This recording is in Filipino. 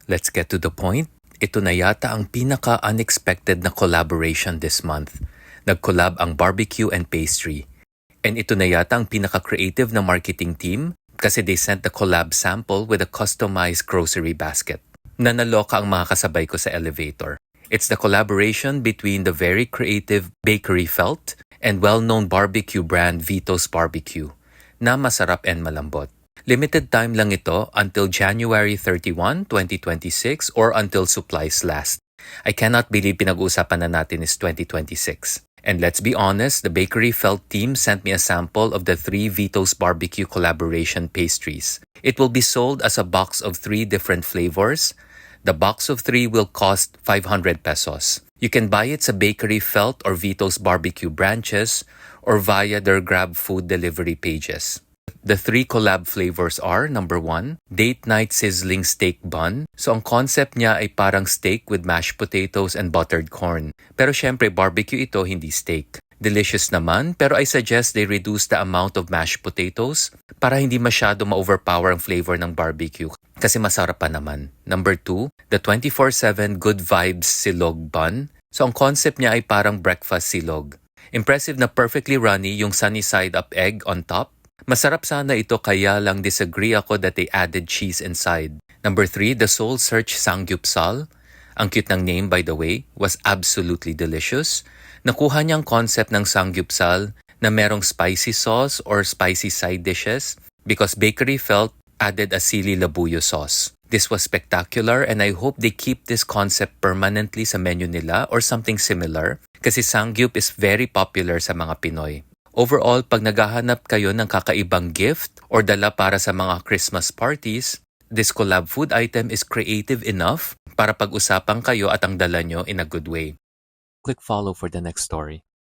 Let's get to the point. Ito na yata ang pinaka-unexpected na collaboration this month. Nag-collab ang barbecue and pastry. And ito na yata ang pinaka-creative na marketing team kasi they sent the collab sample with a customized grocery basket. Nanaloka ang mga kasabay ko sa elevator. It's the collaboration between the very creative Bakery Felt and well-known barbecue brand Vito's Barbecue na masarap and malambot. Limited time lang ito until January 31, 2026 or until supplies last. I cannot believe pinag-uusapan na natin is 2026. And let's be honest, the Bakery Felt team sent me a sample of the 3 Vito's Barbecue collaboration pastries. It will be sold as a box of 3 different flavors. The box of 3 will cost 500 pesos. You can buy it sa Bakery Felt or Vito's Barbecue branches or via their Grab food delivery pages. The 3 collab flavors are, number 1, Date Night Sizzling Steak Bun. So ang concept niya ay parang steak with mashed potatoes and buttered corn. Pero syempre barbecue ito, hindi steak. Delicious naman, pero I suggest they reduce the amount of mashed potatoes para hindi masyado ma-overpower ang flavor ng barbecue kasi masarap pa naman. Number 2, the 24/7 Good Vibes Silog Bun. So ang concept niya ay parang breakfast silog. Impressive na perfectly runny yung sunny side up egg on top. Masarap sana ito kaya lang disagree ako that they added cheese inside. Number 3, the Soul Search Sangyupsal. Ang cute ng name by the way, was absolutely delicious. Nakuha niyang concept ng Sangyupsal na merong spicy sauce or spicy side dishes because Bakery Felt added a sili labuyo sauce. This was spectacular and I hope they keep this concept permanently sa menu nila or something similar kasi Sangyup is very popular sa mga Pinoy. Overall, pag naghahanap kayo ng kakaibang gift or dala para sa mga Christmas parties, this collab food item is creative enough para pag-usapan kayo at ang dala nyo in a good way. Click follow for the next story.